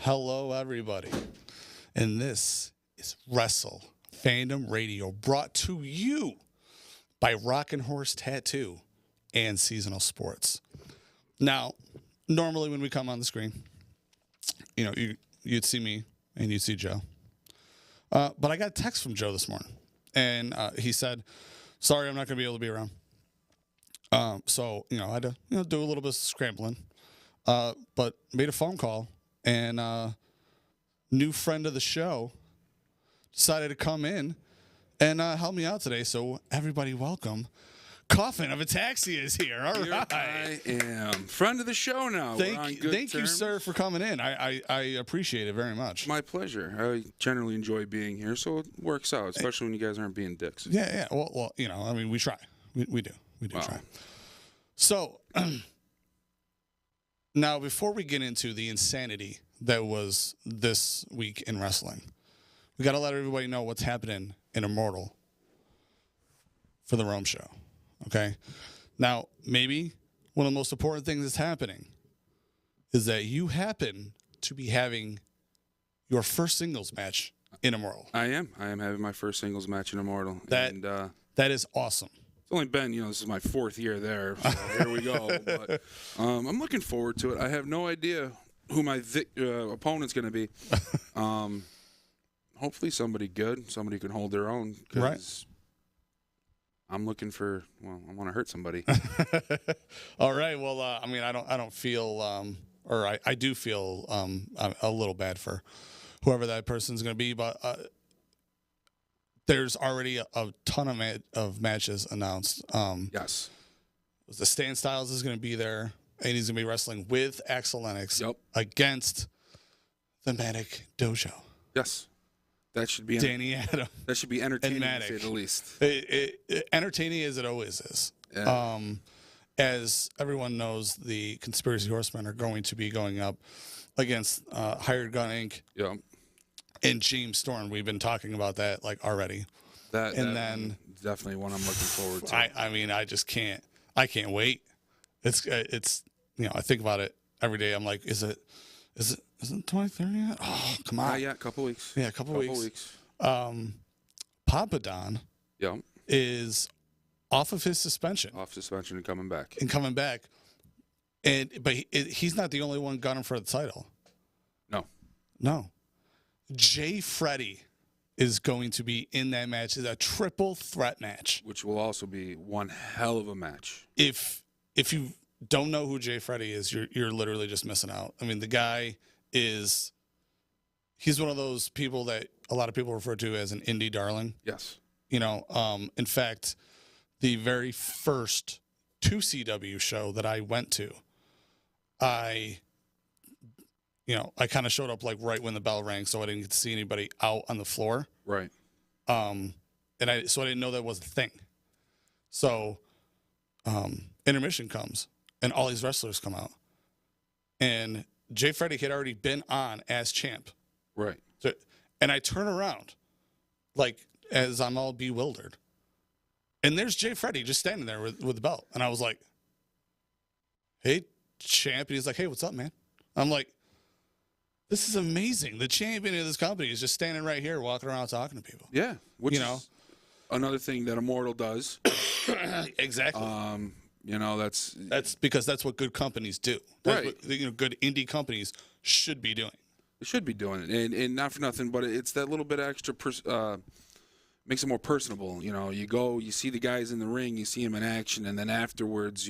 Hello, everybody. And this is Wrestle Fandom Radio, brought to you by Rockin Horse Tattoo and Seasonal Sports. Now, normally when we come on the screen, you'd see me and you'd see Joe. But I got a text from Joe this morning, and he said, sorry, I'm not going to be able to be around. So, I had to do a little bit of scrambling, but made a phone call, and new friend of the show decided to come in and help me out today. So everybody welcome. Coffin of Ataxia is here. All right. I am. Friend of the show now. Thank you, sir, for coming in. I appreciate it very much. My pleasure. I generally enjoy being here, so it works out, especially when you guys aren't being dicks. Yeah. Well, we try. We do try. So, now, before we get into the insanity that was this week in wrestling, we got to let everybody know what's happening in Immortal for the Rome show. Okay? Now, maybe one of the most important things that's happening is that you happen to be having your first singles match in Immortal. I am having my first singles match in Immortal. That is awesome. It's only been, this is my 4th year there, so here we go. But I'm looking forward to it. I have no idea who my opponent's going to be. Hopefully somebody good, somebody who can hold their own. Right. I'm looking for, I want to hurt somebody. All right. Well, I don't feel, I do feel a little bad for whoever that person's going to be, but there's already a ton of matches announced. Yes. The Stan Styles is going to be there, and he's going to be wrestling with Axel Lennox against the Manic Dojo. Yes. That should be Danny Adam. That should be entertaining, to say the least. Entertaining as it always is. Yeah. As everyone knows, the Conspiracy Horsemen are going to be going up against Hired Gun Inc. Yeah. And James Storm. We've been talking about that already. Then definitely one I'm looking forward to. I just can't. I can't wait. It's I think about it every day. I'm like, is it 2030 yet? Oh, come on. Yeah, a couple weeks. Yeah, a couple weeks. Papa Don is off of his suspension. Off suspension and coming back. But he's not the only one gunning for the title. No. Jay Freddy is going to be in that match. It's a triple threat match. Which will also be one hell of a match. If you don't know who Jay Freddy is, you're literally just missing out. I mean, the guy he's one of those people that a lot of people refer to as an indie darling. Yes. In fact, the very first 2CW show that I went to, I kind of showed up right when the bell rang, so I didn't get to see anybody out on the floor. Right. So I didn't know that was a thing. So, intermission comes, and all these wrestlers come out, and Jay Freddy had already been on as champ. Right. So, and I turn around, as I'm all bewildered, and there's Jay Freddy just standing there with the belt, and I was like, "Hey, champ," and he's like, "Hey, what's up, man?" I'm like, this is amazing. The champion of this company is just standing right here, walking around talking to people. Yeah, which is another thing that Immortal does. Exactly. That's because that's what good companies do. That's right. what, good indie companies should be doing. They should be doing it, and not for nothing, but it's that little bit extra. Makes it more personable. You go, you see the guys in the ring, you see them in action, and then afterwards,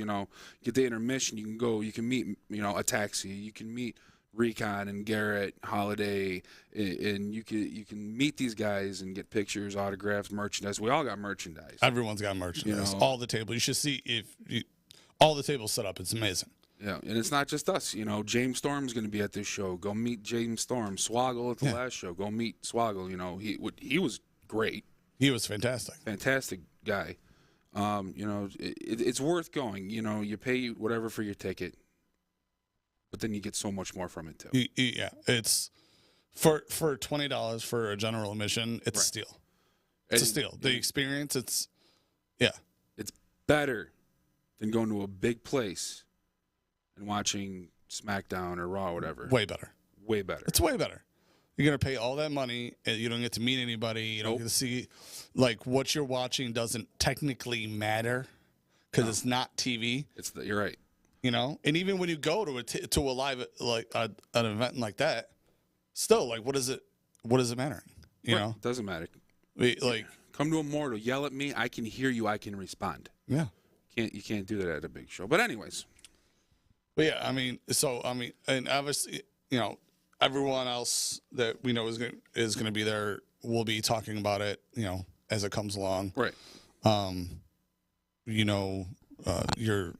get the intermission. You can meet, Ataxia. You can meet Recon and Garrett, Holiday, and you can meet these guys and get pictures, autographs, merchandise. We all got merchandise. Everyone's got merchandise. All the tables. You should see all the tables set up. It's amazing. Yeah, and it's not just us. James Storm's going to be at this show. Go meet James Storm. Swoggle at the last show. Go meet Swoggle. He was great. He was fantastic. Fantastic guy. It's worth going. You pay whatever for your ticket. But then you get so much more from it too. Yeah, it's for $20 for a general admission. It's a steal. It's a steal. The experience, it's better than going to a big place and watching SmackDown or Raw or whatever. Way better. way better. It's way better. You're going to pay all that money, and you don't get to meet anybody. You don't get to see, like, what you're watching doesn't technically matter because it's not TV. You're right. You know? And even when you go to a live, like, an event like that, still, like, what does it matter? You know? It doesn't matter. Like, come to Immortal, yell at me, I can hear you, I can respond. Yeah. You can't do that at a big show. But anyways. But yeah, I mean, and obviously, you know, everyone else that we know is going to be there. We'll be talking about it, you know, as it comes along. Right. You know, your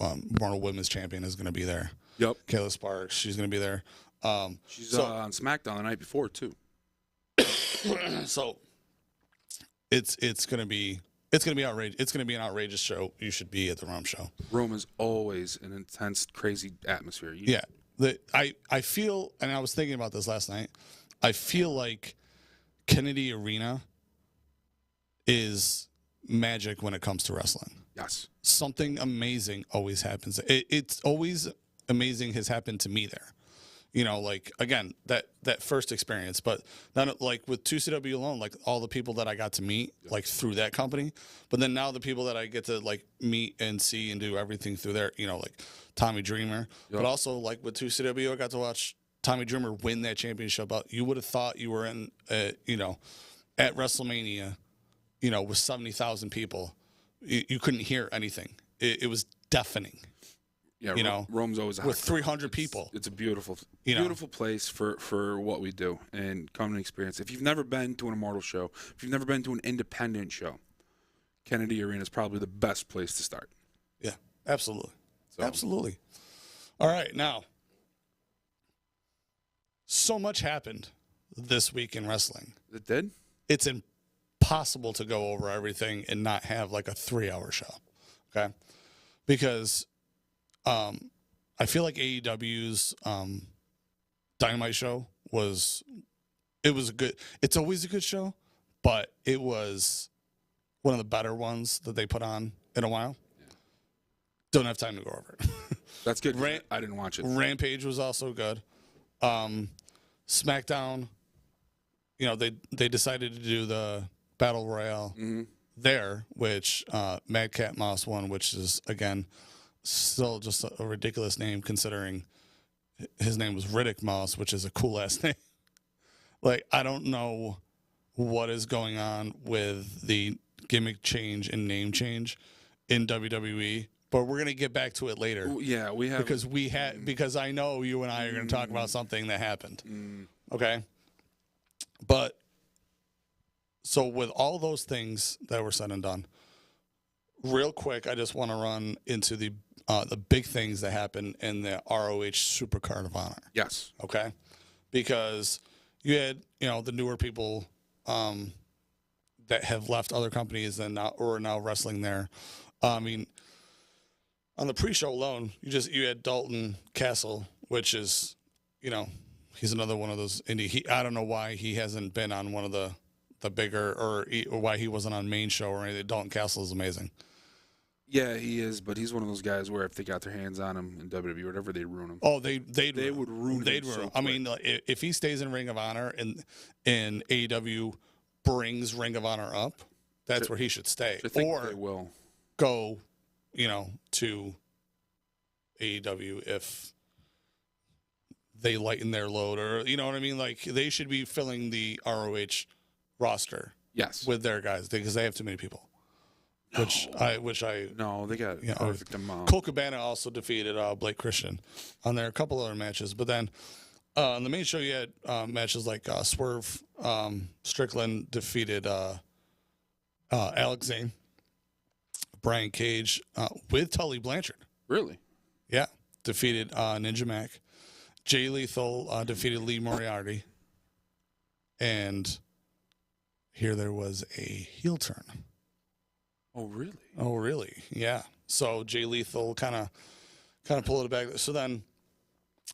Immortal Women's Champion is going to be there. Yep. Kayla Sparks, she's going to be there. She's on SmackDown the night before too. So it's going to be outrageous. It's going to be an outrageous show. You should be at the Rome show. Rome is always an intense, crazy atmosphere. Yeah. I feel, and I was thinking about this last night, I feel like Kennedy Arena is magic when it comes to wrestling. Yes. Something amazing always happens. It's always amazing has happened to me there. You know, like, again, that first experience, but not like with 2CW alone, like all the people that I got to meet, like through that company, but then now the people that I get to like meet and see and do everything through there, you know, like Tommy Dreamer, but also like with 2CW, I got to watch Tommy Dreamer win that championship. You would have thought you were in, you know, at WrestleMania, you know, with 70,000 people, you couldn't hear anything. It was deafening. Yeah, you know, Rome's always with 300 people. It's a beautiful, you beautiful place for what we do and come and experience. If you've never been to an Immortal show, if you've never been to an independent show, Kennedy Arena is probably the best place to start. Yeah, absolutely. So. Absolutely. All right, now, so much happened this week in wrestling. It did? It's impossible to go over everything and not have like a 3-hour show, okay? Because I feel like AEW's Dynamite show it's always a good show, but it was one of the better ones that they put on in a while. Yeah. Don't have time to go over it. That's good. I didn't watch it. Rampage was also good. SmackDown, you know, they decided to do the Battle Royale there, which Madcap Moss won, which is, again, still just a ridiculous name considering his name was Riddick Moss, which is a cool ass name. Like, I don't know what is going on with the gimmick change and name change in WWE, but we're gonna get back to it later. Yeah, we have because I know you and I are gonna talk about something that happened. Okay, but so with all those things that were said and done, real quick, I just want to run into the big things that happened in the ROH Supercard of Honor. Yes. Okay? Because you had, you know, the newer people that have left other companies and are now wrestling there. I mean, on the pre-show alone, you had Darlington Castle, which is, you know, he's another one of those indie. I don't know why he hasn't been on one of the bigger or why he wasn't on main show or anything. Darlington Castle is amazing. Yeah, he is, but he's one of those guys where if they got their hands on him in WWE or whatever, they'd ruin him. Oh, they would ruin him. So I mean, if he stays in Ring of Honor and AEW brings Ring of Honor up, that's where he should stay. I think they will go, you know, to AEW if they lighten their load, or you know what I mean. Like, they should be filling the ROH roster, yes, with their guys because they have too many people. No. They got perfect amount. Cole Cabana also defeated Blake Christian on there. A couple other matches, but then on the main show you had matches like Swerve Strickland defeated Alex Zane, Brian Cage with Tully Blanchard. Really? Yeah, defeated Ninja Mac. Jay Lethal defeated Lee Moriarty, and here there was a heel turn. Oh, really? Yeah. So Jay Lethal kind of pulled it back. So then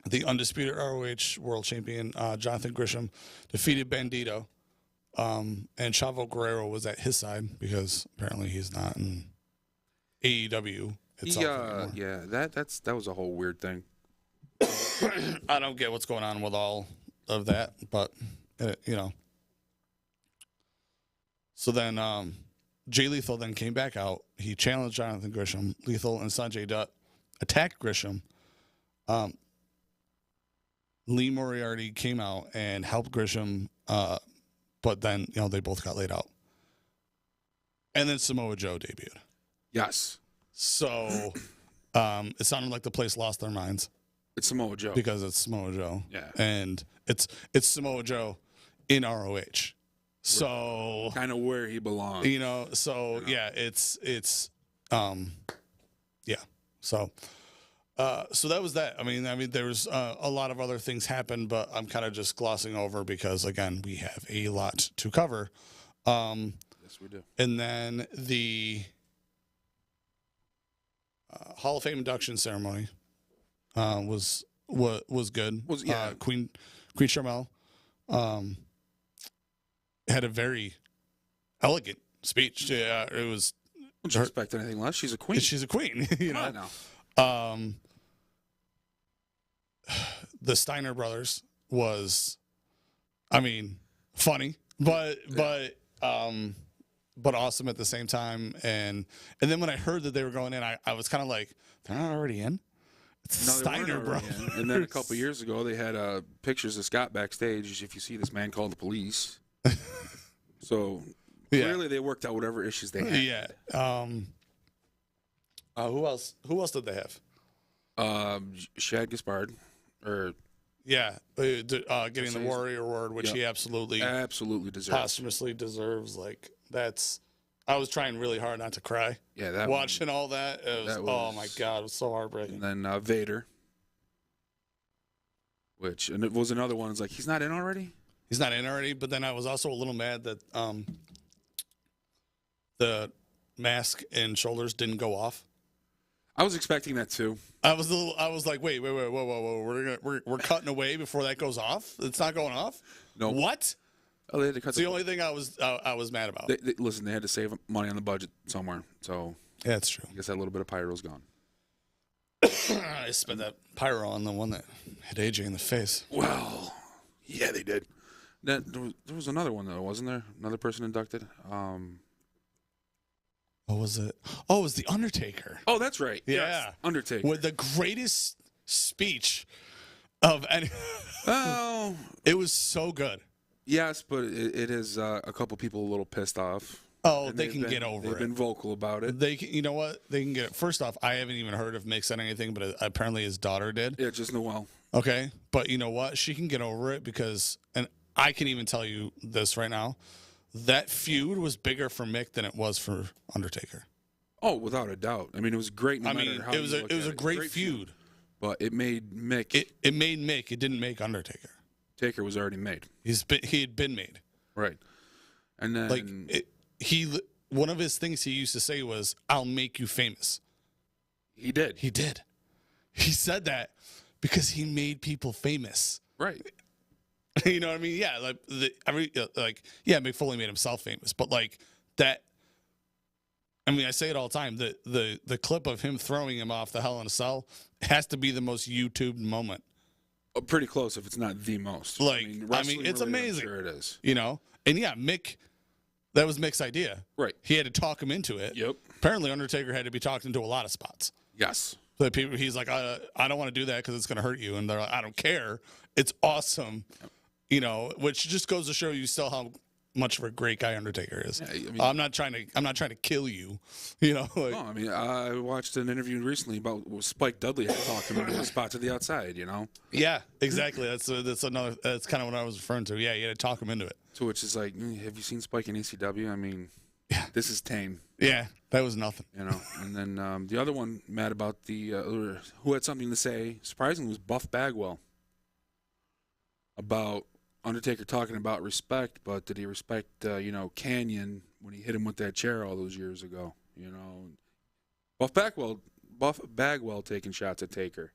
the undisputed ROH World Champion, Jonathan Grisham, defeated Bandito. And Chavo Guerrero was at his side because apparently he's not in AEW itself anymore. Yeah, that was a whole weird thing. I don't get what's going on with all of that, but So then Jay Lethal then came back out. He challenged Jonathan Gresham. Lethal and Sanjay Dutt attacked Gresham. Lee Moriarty came out and helped Gresham, but then they both got laid out. And then Samoa Joe debuted. Yes. So it sounded like the place lost their minds. It's Samoa Joe. Because it's Samoa Joe. Yeah. And it's Samoa Joe in ROH. So kind of where he belongs. Yeah, it's yeah. So that was that. I mean there was a lot of other things happened, but I'm kind of just glossing over because again, we have a lot to cover. Yes, we do. And then the Hall of Fame induction ceremony was good. Queen Sharmell had a very elegant speech. It was. Don't you expect anything less? She's a queen. She's a queen. Come on now. The Steiner brothers was, funny, but awesome at the same time. And then when I heard that they were going in, I was kind of like, they're not already in? It's Steiner brothers. And then a couple of years ago, they had pictures of Scott backstage. If you see this man called the police. So clearly they worked out whatever issues they had. Yeah. Who else did they have? Shad Gaspard. Getting the Warrior Award, which he absolutely deserves. Posthumously deserves. Like I was trying really hard not to cry. Yeah, watching all that. Oh my God, it was so heartbreaking. And then Vader, and it was another one. It's like he's not in already. He's not in already. But then I was also a little mad that the mask and shoulders didn't go off. I was expecting that too. I was like, wait, whoa, we're cutting away before that goes off. It's not going off. No. What? Oh, they had to cut. It's the only thing I was mad about. Listen, they had to save money on the budget somewhere, so yeah, that's true. I guess that little bit of pyro's gone. I spent that pyro on the one that hit AJ in the face. Well, yeah, they did. There was another one though, wasn't there? Another person inducted. What was it? Oh, it was the Undertaker. Oh, that's right. Yeah, yes, Undertaker with the greatest speech of any. Oh, it was so good. Yes, but it is a couple people a little pissed off. Oh, they can get over it. They've been vocal about it. You know what? They can get it. First off, I haven't even heard of Mick said anything, but apparently his daughter did. Yeah, just Noelle. Okay, but you know what? She can get over it because, and I can even tell you this right now, that feud was bigger for Mick than it was for Undertaker. Oh, without a doubt. I mean, it was great. It was a great feud, but it made Mick. It made Mick. It didn't make Undertaker. Taker was already made. He had been made. Right, and then one of his things he used to say was, "I'll make you famous." He did. He did. He said that because he made people famous. Right. You know what I mean? Yeah, Mick Foley made himself famous, but like that. I mean, I say it all the time. The clip of him throwing him off the Hell in a Cell has to be the most YouTubed moment. Oh, pretty close, if it's not the most. It's amazing. I'm sure it is. And yeah, Mick. That was Mick's idea. Right. He had to talk him into it. Yep. Apparently, Undertaker had to be talked into a lot of spots. Yes. So he's like, I don't want to do that because it's going to hurt you, and they're like, I don't care. It's awesome. Yep. Which just goes to show you still how much of a great guy Undertaker is. Yeah, I'm not trying to kill you. No, I watched an interview recently about Spike Dudley had to talk him into a spot to the outside. Yeah, exactly. That's kind of what I was referring to. Yeah, you had to talk him into it. So which is like, have you seen Spike in ECW? I mean, yeah, this is tame. Yeah, that was nothing. And then the other one mad about who had something to say, surprisingly, was Buff Bagwell about Undertaker talking about respect, but did he respect, Canyon when he hit him with that chair all those years ago? Buff Bagwell taking shots at Taker.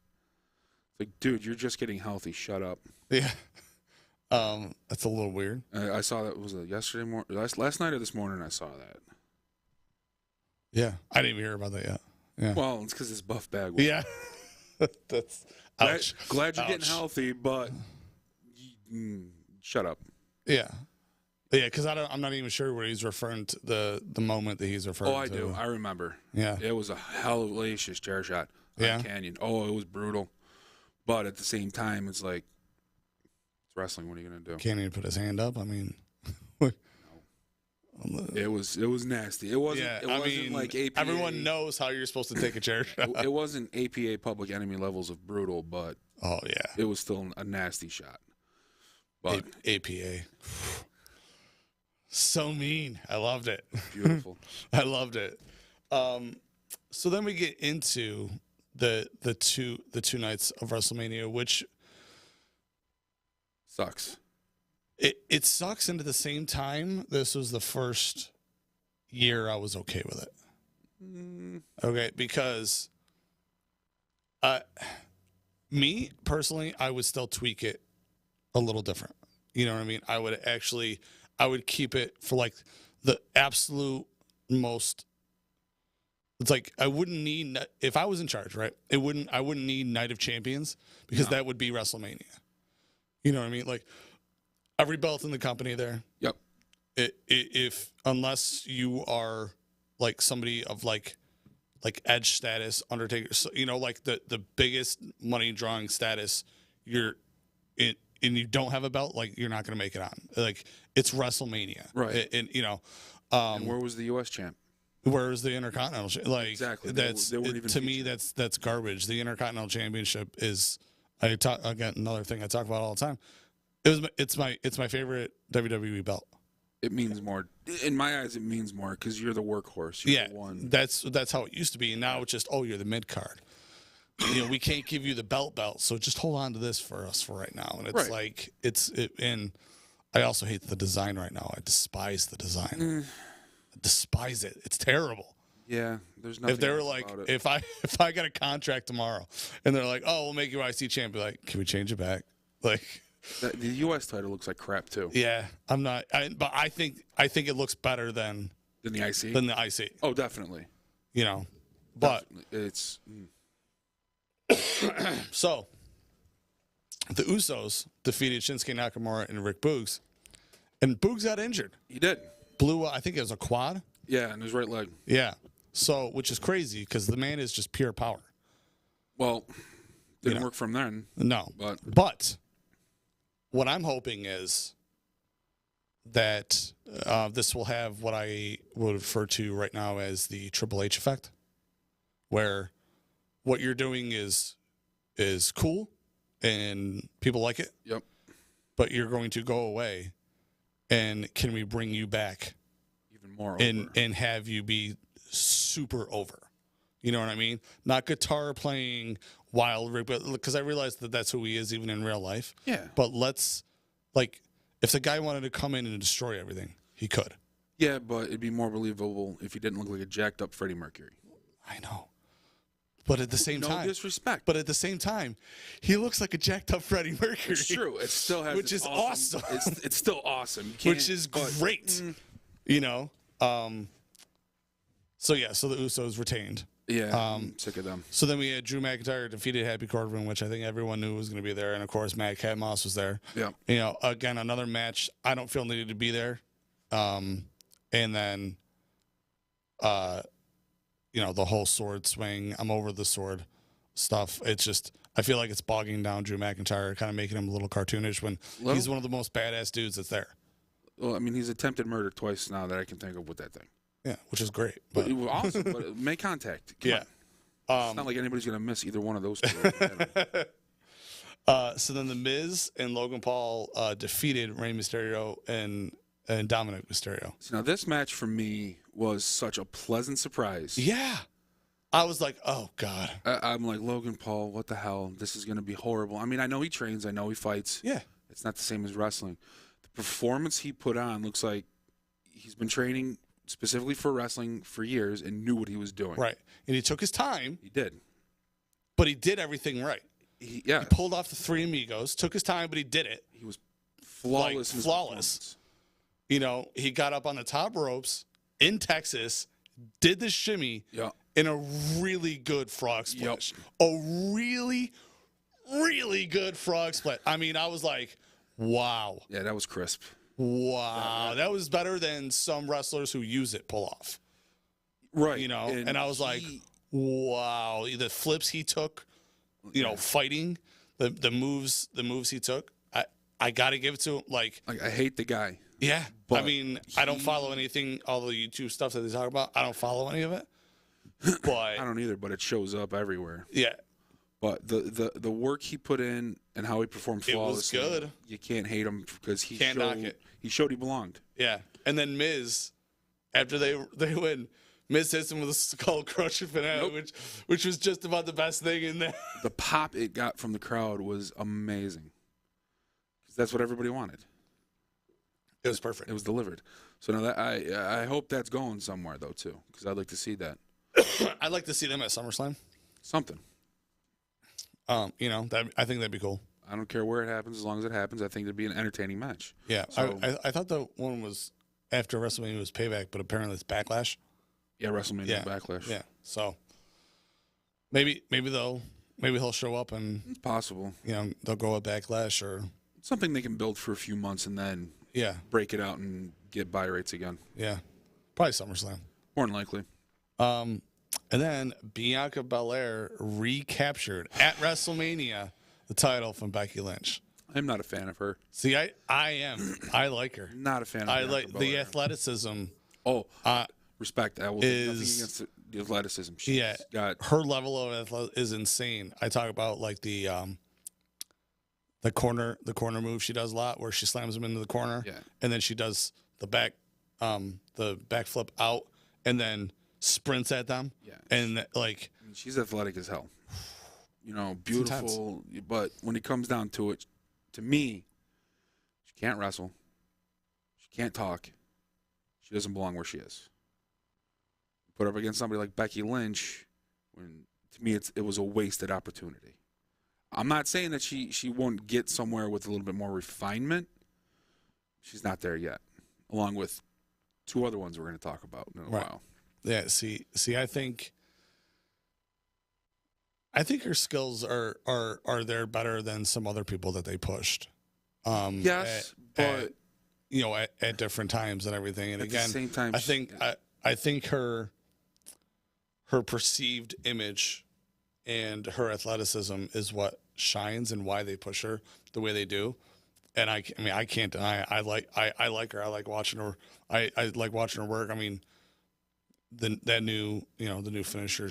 It's like, dude, you're just getting healthy. Shut up. Yeah. That's a little weird. I saw that, was it yesterday morning? Last night or this morning I saw that. Yeah. I didn't even hear about that yet. Yeah. Well, it's because it's Buff Bagwell. Yeah. That's ouch. Glad you're getting healthy, but shut up. Yeah. Yeah, because I'm not even sure what he's referring to, the moment that he's referring to. Oh, I do. I remember. Yeah. It was a hellacious chair shot on Canyon. Oh, it was brutal. But at the same time, it's like, it's wrestling. What are you going to do? Can't even put his hand up. I mean, it was nasty. It wasn't like APA. Everyone knows how you're supposed to take a chair shot. It wasn't APA Public Enemy levels of brutal, but it was still a nasty shot. But APA. So mean. I loved it. Beautiful. I loved it. So then we get into the two nights of WrestleMania, which sucks. It sucks, and at the same time, this was the first year I was okay with it. Okay, because me personally, I would still tweak it a little different. You know what I mean? I would keep it for like the absolute most. It's like I wouldn't need, if I was in charge, right? I wouldn't need Night of Champions because that would be WrestleMania. You know what I mean? Like every belt in the company there. Yep. If unless you are like somebody of like Edge status, Undertaker, you know, like the biggest money drawing status, and you don't have a belt, like you're not going to make it on. Like it's WrestleMania, right? And you know, and where was the U.S. champ? Where is the Intercontinental? Like exactly. That's they weren't even to me. That's garbage. The Intercontinental Championship is. Again, another thing I talk about all the time. It's my favorite WWE belt. It means more in my eyes. It means more because you're the workhorse. You're the one. That's how it used to be, and now it's just you're the mid card. You know, we can't give you the belt, so just hold on to this for us for right now. And it's like and I also hate the design right now. I despise the design. I despise it. It's terrible. Yeah, there's nothing. If they were like, if I got a contract tomorrow, and they're like, oh, we'll make you IC champ, be like, can we change it back? Like, the U.S. title looks like crap too. Yeah, I'm not. But I think it looks better than the IC. Than the IC. Oh, definitely. You know, but it's. So, the Usos defeated Shinsuke Nakamura and Rick Boogs, and Boogs got injured. He did. Blew, I think it was a quad. Yeah, and his right leg. Yeah. So, which is crazy because the man is just pure power. Well, didn't work from then. No. But what I'm hoping is that this will have what I would refer to right now as the Triple H effect, where what you're doing is cool and people like it. Yep. But you're going to go away, and can we bring you back even more and have you be super over? You know what I mean? Not guitar playing wild, because I realize that that's who he is even in real life. Yeah. But let's, like, if the guy wanted to come in and destroy everything, he could. Yeah, but it'd be more believable if he didn't look like a jacked up Freddie Mercury. I know. But at the same time, no disrespect. But at the same time, he looks like a jacked up Freddie Mercury. It's true. It still has, which is awesome. It's still awesome. Which is great. You know. So the Usos retained. Yeah. I'm sick of them. So then we had Drew McIntyre defeated Happy Corbin, which I think everyone knew was going to be there, and of course Matt Cat Moss was there. Yeah. You know, again, another match I don't feel needed to be there. And then. You know, the whole sword swing. I'm over the sword stuff. It's just, I feel like it's bogging down Drew McIntyre, kind of making him a little cartoonish when he's one of the most badass dudes that's there. Well, I mean, he's attempted murder twice now that I can think of with that thing. Yeah, which is great. But it was awesome. But make contact. Come on. It's not like anybody's going to miss either one of those two. So then The Miz and Logan Paul defeated Rey Mysterio and Dominic Mysterio. So now this match for me was such a pleasant surprise. Yeah. I was like, oh, God. I'm like, Logan Paul, what the hell? This is going to be horrible. I mean, I know he trains. I know he fights. Yeah. It's not the same as wrestling. The performance he put on looks like he's been training specifically for wrestling for years and knew what he was doing. Right. And he took his time. He did. But he did everything right. He pulled off the Three Amigos, took his time, but he did it. He was flawless. Like, flawless. You know, he got up on the top ropes in Texas, did the shimmy, in a really good frog splash. A really, really good frog splash. I mean, I was like, wow. Yeah, that was crisp. Wow. That was better than some wrestlers who use it pull off. Right. You know, and I was like, wow. The flips he took, you know, fighting, the moves he took, I got to give it to him. Like, I hate the guy. Yeah. I mean, I don't follow anything, all the YouTube stuff that they talk about. I don't follow any of it. But I don't either, but it shows up everywhere. Yeah. But the work he put in and how he performed flawlessly, it was good. You can't hate him because he Can't knock it. He showed he belonged. Yeah. And then Miz, after they win, Miz hits him with a skull crusher finale, which was just about the best thing in there. The pop it got from the crowd was amazing. Because that's what everybody wanted. It was perfect. It was delivered. So now that I hope that's going somewhere though too, because I'd like to see that. I'd like to see them at SummerSlam. Something. You know, I think that'd be cool. I don't care where it happens, as long as it happens. I think it'd be an entertaining match. Yeah, so, I thought the one was after WrestleMania was Payback, but apparently it's Backlash. Yeah, WrestleMania Backlash. Yeah, so maybe he'll show up and it's possible. You know, they'll go at Backlash or something they can build for a few months and then break it out and get buy rates again. Yeah, probably SummerSlam. More than likely. And then Bianca Belair recaptured at WrestleMania the title from Becky Lynch. I'm not a fan of her. See, I am. I like her. Not a fan of I Bianca like Belair. the athleticism. Respect. I will say nothing against the athleticism. She's got her level of athleticism is insane. I talk about like the corner move she does a lot, where she slams him into the corner, and then she does the backflip out, and then sprints at them. Yeah, and like she's athletic as hell. You know, beautiful. But when it comes down to it, to me, she can't wrestle. She can't talk. She doesn't belong where she is. Put her up against somebody like Becky Lynch, when to me it was a wasted opportunity. I'm not saying that she won't get somewhere with a little bit more refinement. She's not there yet, along with two other ones we're going to talk about in a while. Yeah, see, I think her skills are there better than some other people that they pushed. Yes, but you know, at different times and everything. And again, at the same time, I think her perceived image and her athleticism is what shines and why they push her the way they do. And I mean, I can't deny it. I like her. I like watching her. I like watching her work. I mean, the new finisher.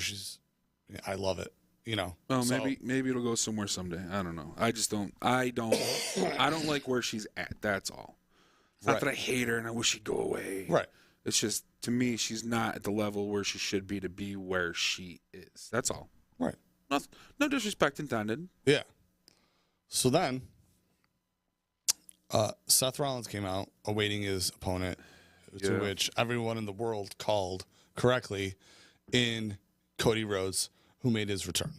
I love it. You know. Well, maybe it'll go somewhere someday. I don't know. I don't like where she's at. That's all. It's not that I hate her and I wish she'd go away. Right. It's just, to me, she's not at the level where she should be to be where she is. That's all. Right. No disrespect intended. Yeah. So then, Seth Rollins came out awaiting his opponent, to which everyone in the world called correctly in Cody Rhodes, who made his return.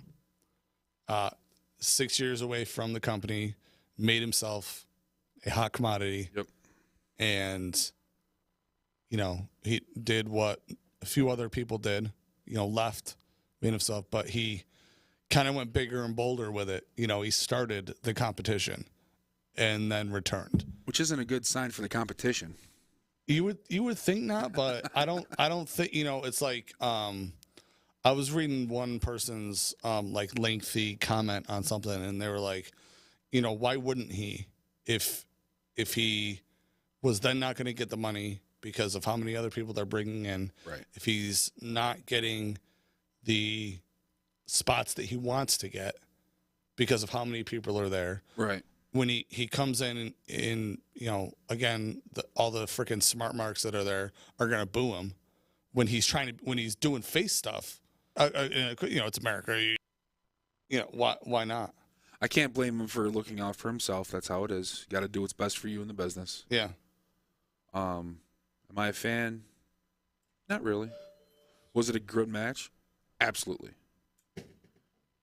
6 years away from the company, made himself a hot commodity. Yep. And, you know, he did what a few other people did, you know, left, made himself, but he kind of went bigger and bolder with it. You know, he started the competition and then returned. Which isn't a good sign for the competition. You would think not, but I don't think, you know, it's like, I was reading one person's like lengthy comment on something, and they were like, you know, why wouldn't he if he was then not going to get the money because of how many other people they're bringing in, right? If he's not getting the spots that he wants to get because of how many people are there, right? When he comes in, you know, again, all the freaking smart marks that are there are going to boo him when he's doing face stuff. You know, it's America. You know, why not? I can't blame him for looking out for himself. That's how it is. You got to do what's best for you in the business. Yeah. Am I a fan? Not really. Was it a good match? Absolutely.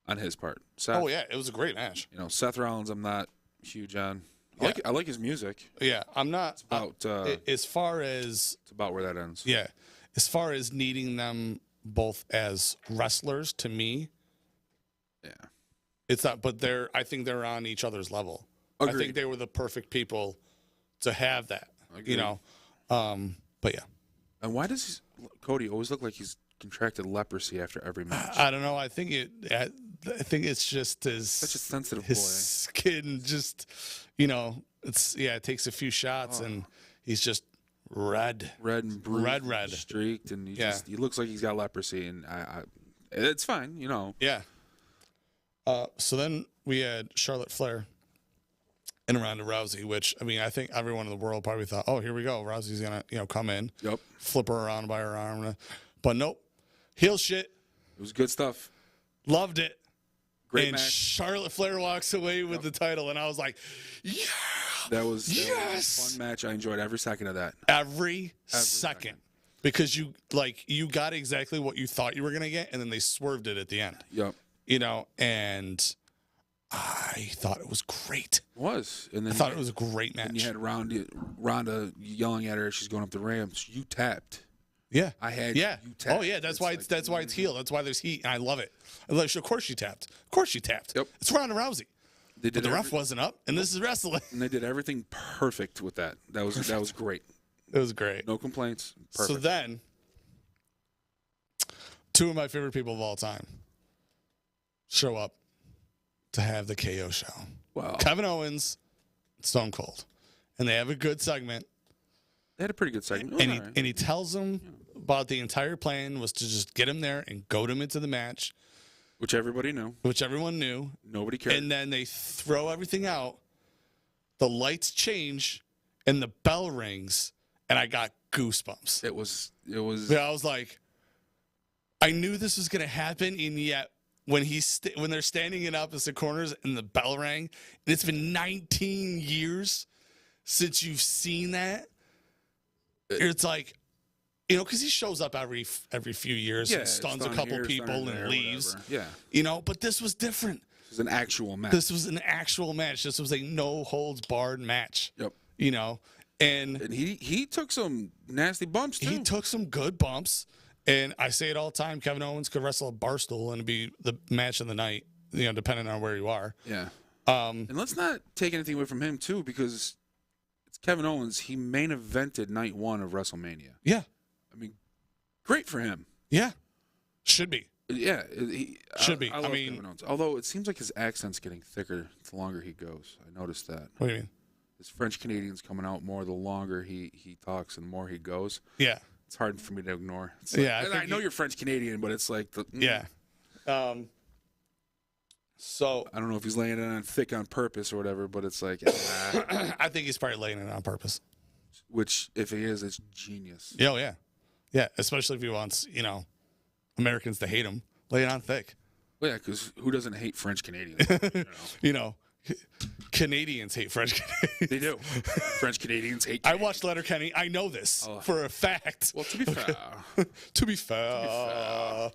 On his part. Seth, oh yeah, it was a great match. You know, Seth Rollins, I'm not huge on. I like his music. Yeah, I'm not. It's about as far as it's about where that ends. Yeah, as far as needing them both as wrestlers to me. Yeah. It's not, but I think they're on each other's level. Agreed. I think they were the perfect people to have that, Agreed. you know? But yeah. And why does Cody always look like he's contracted leprosy after every match? I don't know. I think it's just Such a sensitive his boy. skin just, you know, it takes a few shots and he's just red And bruised, red, streaked, and he looks like he's got leprosy, and it's fine, you know. Yeah. So then we had Charlotte Flair and Ronda Rousey, which, I mean, I think everyone in the world probably thought, oh, here we go. Rousey's going to, come in, flip her around by her arm. But nope. Heel shit. It was good stuff. Loved it. Great and match. Charlotte Flair walks away with the title, and I was like, yeah. That was a yes. fun match. I enjoyed every second of that. Every second. Because you got exactly what you thought you were going to get, and then they swerved it at the end. Yep. And I thought it was great. It was. And then I thought it was a great match. And you had Ronda yelling at her as she's going up the ramps. You tapped. Yeah. I had you tapped. Oh, yeah. That's why it's heel. That's why there's heat, and I love it. Of course she tapped. Of course she tapped. Yep. It's Ronda Rousey. But the ref wasn't up, and this is wrestling. And they did everything perfect with that. That was great. It was great. No complaints. Perfect. So then, two of my favorite people of all time show up to have the KO show. Wow. Kevin Owens, Stone Cold. And they have a good segment. They had a pretty good segment. And he tells them about the entire plan was to just get him there and goad him into the match. Which everybody knew. Which everyone knew. Nobody cared. And then they throw everything out. The lights change and the bell rings. And I got goosebumps. It was. Yeah, I was like, I knew this was going to happen, and yet when they're standing in opposite corners and the bell rang, and it's been 19 years since you've seen that, it's like, because he shows up every few years and stuns a couple people and leaves. Yeah. But this was different. This was an actual match. This was a no holds barred match. Yep. And he took some nasty bumps too. He took some good bumps. And I say it all the time, Kevin Owens could wrestle a bar stool and it'd be the match of the night, depending on where you are. Yeah. And let's not take anything away from him, too, because it's Kevin Owens. He main evented night 1 of WrestleMania. Yeah. I mean, great for him. Yeah. Should be. Yeah. Should be. I love Kevin Owens. Although it seems like his accent's getting thicker the longer he goes. I noticed that. What do you mean? His French Canadian's coming out more the longer he talks and the more he goes. Yeah. It's hard for me to ignore. I know you're French Canadian, but it's like yeah. So I don't know if he's laying it on thick on purpose or whatever, but it's like I think he's probably laying it on purpose. Which, if he is, it's genius. Oh yeah, yeah. Especially if he wants Americans to hate him, lay it on thick. Well, yeah, because who doesn't hate French Canadians? Canadians hate French Canadians. They do. French Canadians hate Canadians. I watched Letterkenny. I know this for a fact. Well, to be fair. To be fair. All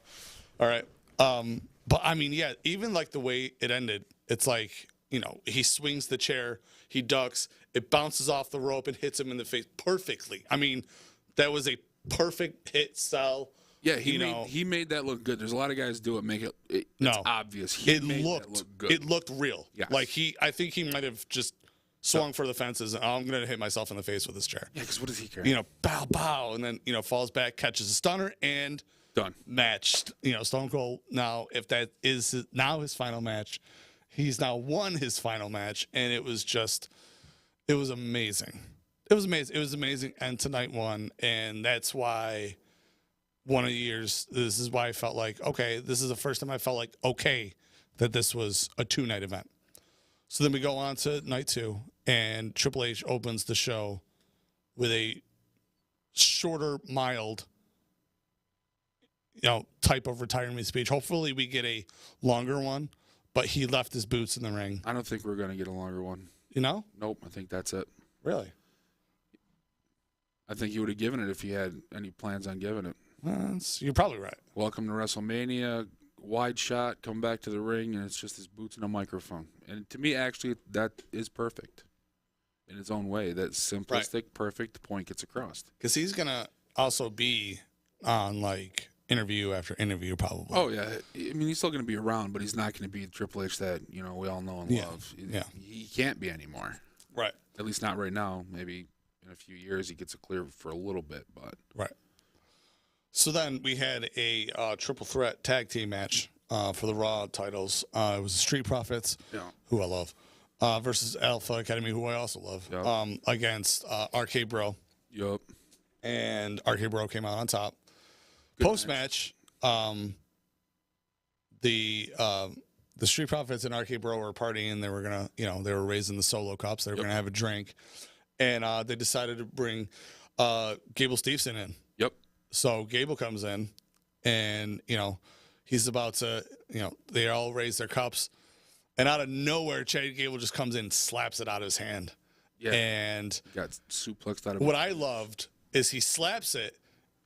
right. But, I mean, yeah, even like the way it ended, it's like, he swings the chair, he ducks, it bounces off the rope and hits him in the face perfectly. I mean, that was a perfect hit sell. Yeah, he made that look good. There's a lot of guys do it, it's obvious. He made that look good. It looked real. Yes. Like I think he might have just swung for the fences and I'm going to hit myself in the face with this chair. Yeah, because what does he care? Bow, bow, and then, falls back, catches a stunner, and done. Matched. Stone Cold, now, if that is now his final match, he's now won his final match, and it was amazing. It was amazing end to night 1, and that's why one of the years, this is why I felt like, okay, this is the first time I felt like, okay, that this was a 2-night event. So then we go on to night 2, and Triple H opens the show with a shorter, mild, type of retirement speech. Hopefully we get a longer one, but he left his boots in the ring. I don't think we're going to get a longer one. Nope, I think that's it. Really? I think he would have given it if he had any plans on giving it. You're probably right. Welcome to WrestleMania, wide shot, come back to the ring, and it's just his boots and a microphone. And to me, actually, that is perfect in its own way. That simplistic, perfect point gets across. Because he's going to also be on, interview after interview, probably. Oh yeah, I mean he's still going to be around, but he's not going to be the Triple H that we all know and love. Yeah. He can't be anymore. Right. At least not right now. Maybe in a few years he gets a clear for a little bit, but right. So then we had a triple threat tag team match for the Raw titles. It was the Street Profits, who I love, versus Alpha Academy, who I also love, against RK Bro. Yup. And RK Bro came out on top. Post match, the Street Profits and RK Bro were partying. They were gonna, they were raising the solo cups. They were gonna have a drink, and they decided to bring Gable Steveson in. Yep. So Gable comes in, and he's about to, they all raise their cups, and out of nowhere, Chad Gable just comes in, and slaps it out of his hand. Yeah. And got suplexed out of what I loved is he slaps it,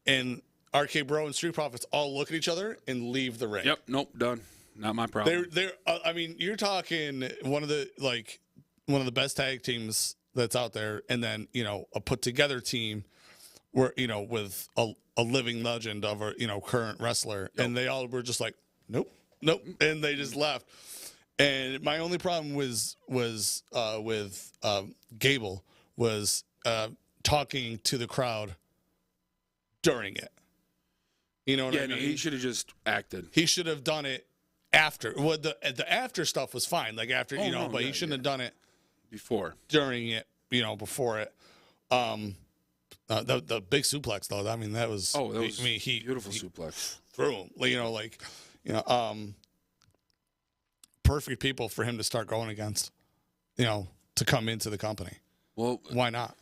and RK Bro and Street Profits all look at each other and leave the ring. Yep. Nope. Done. Not my problem. They're. I mean, you're talking one of the best tag teams that's out there, and then a put together team, where with a living legend of a current wrestler, and they all were just like, nope, and they just left. And my only problem was with Gable was talking to the crowd during it. You know what I mean? No, he should have just acted. He should have done it after. Well, the after stuff was fine, like after but he shouldn't have done it before. During it, before it. The big suplex though. I mean, that was. Oh, that was he beautiful suplex. Through him, perfect people for him to start going against, to come into the company. Well, why not?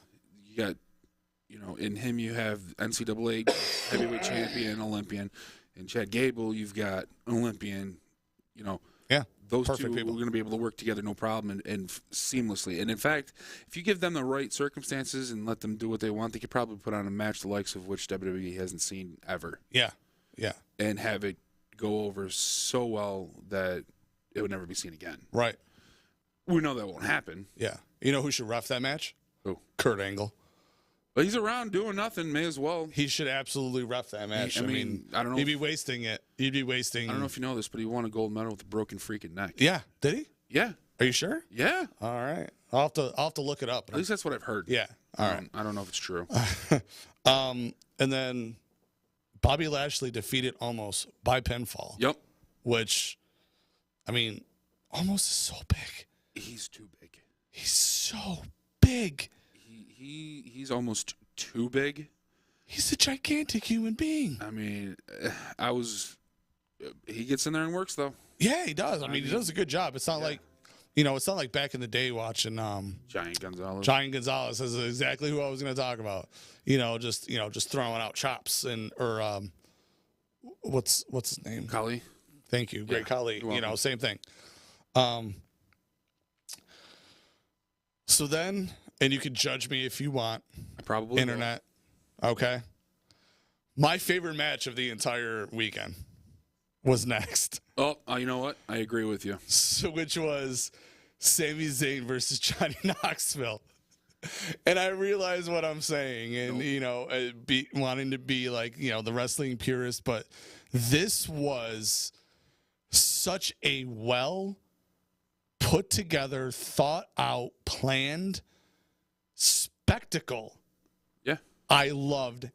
You got, in him you have NCAA heavyweight champion, Olympian, and Chad Gable. You've got an Olympian. Yeah. Those two are going to be able to work together, no problem, and seamlessly. And in fact, if you give them the right circumstances and let them do what they want, they could probably put on a match the likes of which WWE hasn't seen ever. Yeah, yeah. And have it go over so well that it would never be seen again. Right. We know that won't happen. Yeah. You know who should ref that match? Who? Kurt Angle. But he's around doing nothing. May as well. He should absolutely ref that match. I mean, I don't know. He'd be wasting it. He'd be wasting. I don't know if you know this, but he won a gold medal with a broken freaking neck. Yeah. Did he? Yeah. Are you sure? Yeah. All right. I'll have to look it up. At least that's what I've heard. Yeah. All right. I don't know if it's true. And then Bobby Lashley defeated Almost by pinfall. Yep. Which, I mean, Almost is so big. He's too big. He's so big. He's almost too big. He's a gigantic human being. I mean, he gets in there and works though. Yeah, he does. I mean, he does a good job. It's not like, it's not like back in the day watching Giant Gonzalez. Giant Gonzalez is exactly who I was going to talk about. Just throwing out chops or what's his name? Khali. Thank you, Great Khali. Same thing. So then, and you can judge me if you want. I probably internet. Will. Okay. My favorite match of the entire weekend was next. Oh, you know what? I agree with you. So, which was Sami Zayn versus Johnny Knoxville. And I realize what I'm saying, and wanting to be like the wrestling purist, but this was such a well put together, thought out, planned spectacle. Yeah, I loved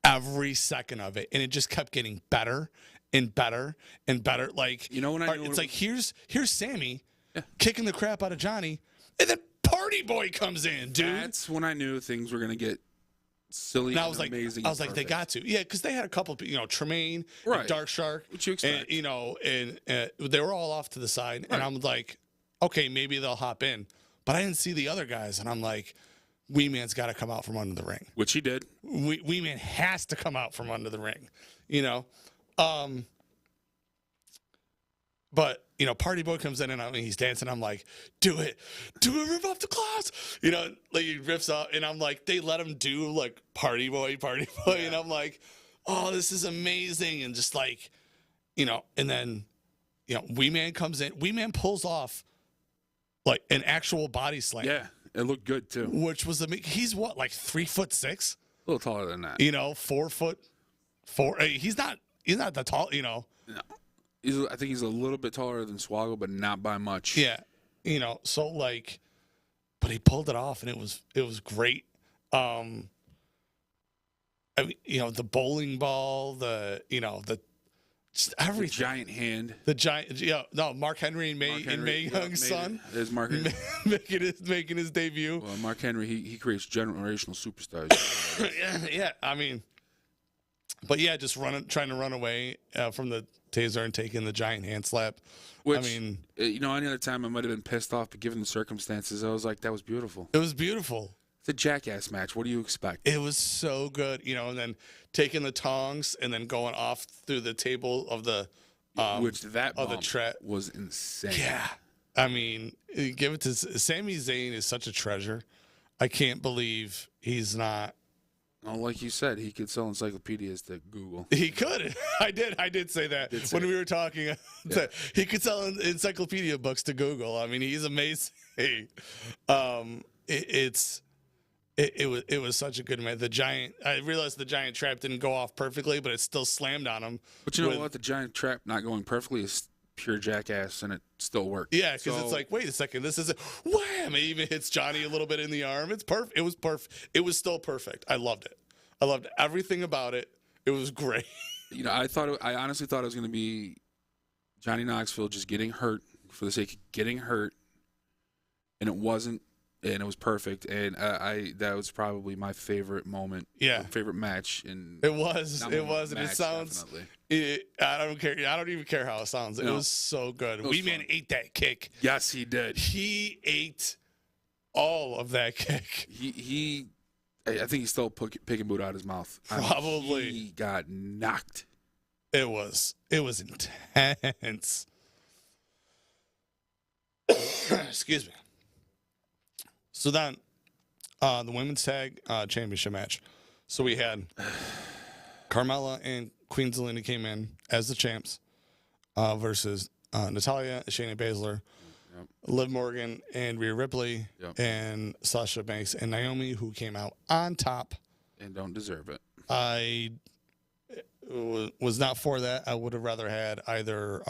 every second of it, and it just kept getting better and better and better. Like here's Sammy kicking the crap out of Johnny, and then Party Boy comes in, dude. That's when I knew things were gonna get silly and amazing. I was like, they got to, because they had a couple, Tremaine, and Dark Shark, what you expect, and they were all off to the side, and I'm like, okay, maybe they'll hop in, but I didn't see the other guys, and I'm like, Wee Man's got to come out from under the ring, which he did. Wee Man has to come out from under the ring, But Party Boy comes in and he's dancing. I'm like, do it, rip off the claws. Like he rips out, and I'm like, they let him do like Party Boy, and I'm like, oh, this is amazing, and just like, and then, Wee Man comes in. Wee Man pulls off like an actual body slam. Yeah, it looked good too. Which was he's what, like 3'6"? A little taller than that. 4'4". He's not the tall, No. I think he's a little bit taller than Swaggle, but not by much. Yeah. So like, but he pulled it off, and it was great. I mean, the bowling ball, the just everything. The giant hand. The giant, Mark Henry and Mae Young's son. Is Mark Henry making his debut. Well, Mark Henry, he creates generational superstars. yeah. I mean, but yeah, just trying to run away from the taser and taking the giant hand slap. Which, I mean, any other time I might have been pissed off, but given the circumstances, I was like, that was beautiful. It was beautiful. It's a jackass match. What do you expect? It was so good, and then taking the tongs and then going off through the table of the was insane. Yeah, I mean, give it to Sami Zayn is such a treasure. I can't believe he's not. Oh, like you said, he could sell encyclopedias to Google. He could. I did say that when we were talking. Yeah. He could sell encyclopedia books to Google. I mean, he's amazing. It was such a good match. I realized the giant trap didn't go off perfectly, but it still slammed on him. But you know what? The giant trap not going perfectly is pure jackass, and it still worked. Yeah, because it's like, wait a second, this isn't wham! It even hits Johnny a little bit in the arm. It's perfect. It was perfect. It was still perfect. I loved it. I loved everything about it. It was great. I honestly thought it was going to be Johnny Knoxville just getting hurt for the sake of getting hurt, and it wasn't. And it was perfect, and that was probably my favorite moment. Yeah, favorite match. And it was, and it sounds. I don't care. I don't even care how it sounds. It was so good. Wee-Man ate that kick. Yes, he did. He ate all of that kick. I think he's still picking boot out of his mouth. Probably. He got knocked. It was intense. Excuse me. So then, the women's tag championship match. So we had Carmella and Queen Zelina came in as the champs versus Natalya, Shayna Baszler, Liv Morgan, and Rhea Ripley, and Sasha Banks and Naomi, who came out on top. And don't deserve it. I was not for that. I would have rather had either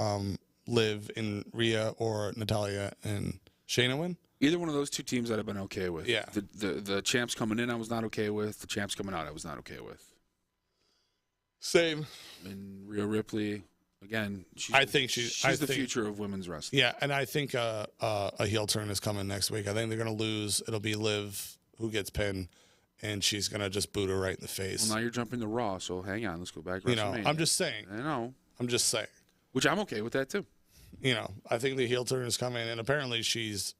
Liv and Rhea or Natalya and Shayna win. Either one of those two teams I'd have been okay with. Yeah. The champs coming in I was not okay with. The champs coming out I was not okay with. Same. And Rhea Ripley, again, she's the future of women's wrestling. Yeah, and I think a heel turn is coming next week. I think they're going to lose. It'll be Liv who gets pinned, and she's going to just boot her right in the face. Well, now you're jumping to Raw, so hang on. Let's go back to WrestleMania. I'm just saying. I know. I'm just saying. Which I'm okay with that, too. I think the heel turn is coming, and apparently she's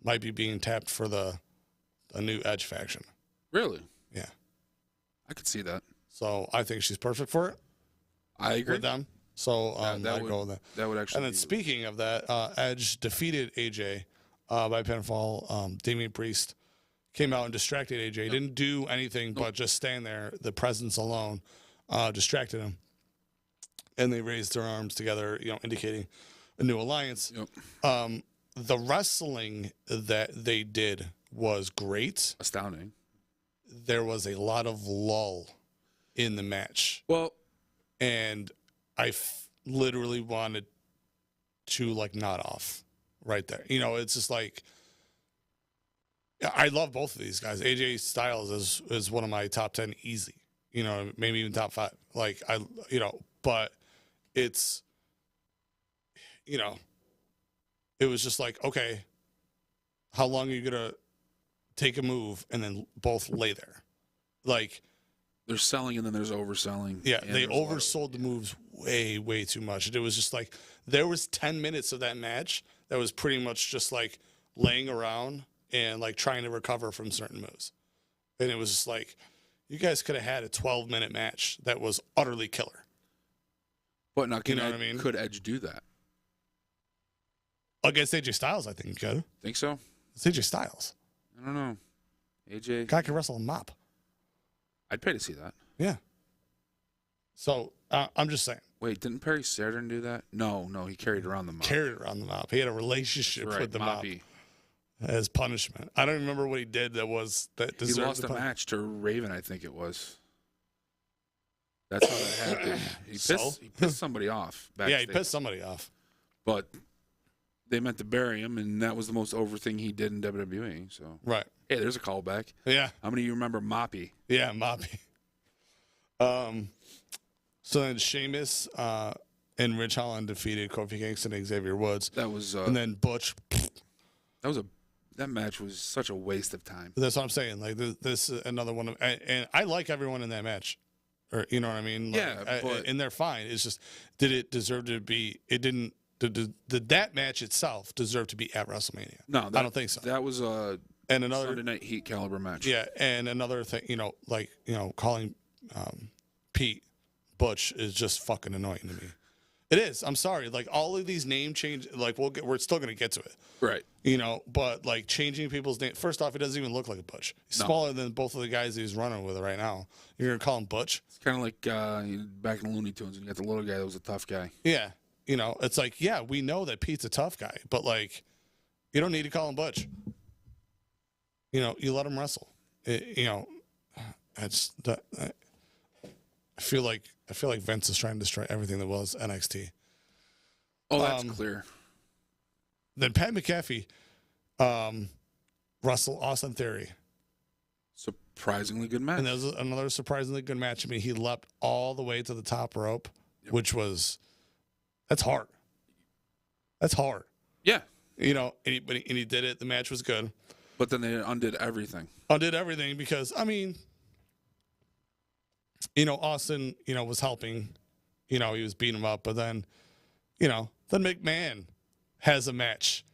might be being tapped for a new Edge faction. Really? Yeah. I could see that. So I think she's perfect for it. I agree with them. So I'd go with that. That would actually. And then speaking of that, Edge defeated AJ by pinfall. Damian Priest came out and distracted AJ. Didn't do anything but just stand there. The presence alone distracted him. And they raised their arms together, indicating a new alliance. Yep. The wrestling that they did was great. Astounding. There was a lot of lull in the match. Well, and I literally wanted to nod off right there. It's just like, I love both of these guys. AJ Styles is one of my top 10 easy, maybe even top 5. But it's, it was just like, okay, how long are you going to take a move and then both lay there? There's selling and then there's overselling. Yeah, they oversold the moves way, way too much. It was just like, there was 10 minutes of that match that was pretty much just laying around and trying to recover from certain moves. And it was just like, you guys could have had a 12-minute match that was utterly killer. But now, could Edge do that? Against AJ Styles, I think he could. Think so? It's AJ Styles. I don't know. AJ. Guy can wrestle a mop. I'd pay to see that. Yeah. So, I'm just saying. Wait, didn't Perry Saturn do that? No, he carried around the mop. He had a relationship with the Moppy. Mop as punishment. I don't remember what he did that deserved He lost a match to Raven, I think it was. That's how that happened. He pissed somebody off backstage. Yeah, he pissed somebody off. But they meant to bury him, and that was the most over thing he did in WWE. So Right. Hey, there's a callback. Yeah. How many of you remember Moppy? Yeah, Moppy. So then Sheamus and Rich Holland defeated Kofi Kingston and Xavier Woods. That was and then Butch. That match was such a waste of time. That's what I'm saying. Like this is another one of, and I like everyone in that match, or you know what I mean? Like, Yeah, but and they're fine. It's just, did it deserve to be? It didn't. Did that match itself deserve to be at WrestleMania? No, I don't think so. That was a Sunday Night Heat caliber match. Yeah, and another thing, calling Pete Butch is just fucking annoying to me. It is. I'm sorry. Like, all of these name change, like, we're still gonna get to it. Right. But like changing people's name. First off, it doesn't even look like a Butch. He's smaller than both of the guys he's running with right now. You're gonna call him Butch? It's kind of like back in the Looney Tunes, and you got the little guy that was a tough guy. Yeah. It's like, yeah, we know that Pete's a tough guy, but like, you don't need to call him Butch. You let him wrestle. I feel like Vince is trying to destroy everything that was NXT. Oh, that's clear. Then Pat McAfee wrestled Austin Theory. Surprisingly good match. And that was another surprisingly good match. I mean, he leapt all the way to the top rope, which was, that's hard. That's hard. Yeah. And he did it. The match was good. But then they undid everything. Because, I mean, Austin, was helping. He was beating him up. But then, then McMahon has a match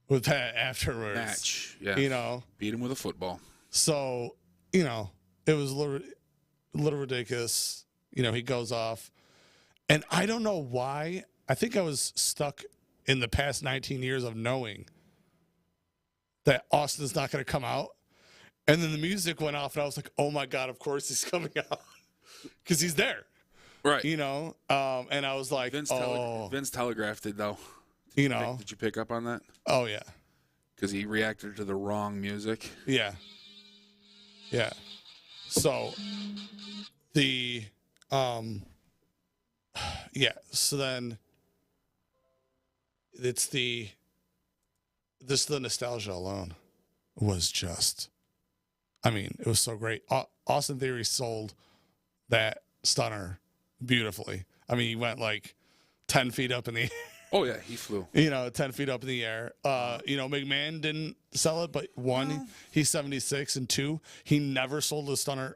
with Pat afterwards. Yeah. Beat him with a football. So, it was a little ridiculous. He goes off. And I don't know why. I think I was stuck in the past 19 years of knowing that Austin's not going to come out. And then the music went off, and I was like, oh, my God, of course he's coming out. Because he's there. Right. And I was like, Vince telegraphed it, though. Did you pick up on that? Oh, yeah. Because he reacted to the wrong music. Yeah. Yeah. So, so then it's the nostalgia alone was just, I mean, it was so great. Austin Theory sold that stunner beautifully. I mean, he went like 10 feet up in the air. Oh, yeah, he flew. 10 feet up in the air. McMahon didn't sell it, but one, he's 76, and two, he never sold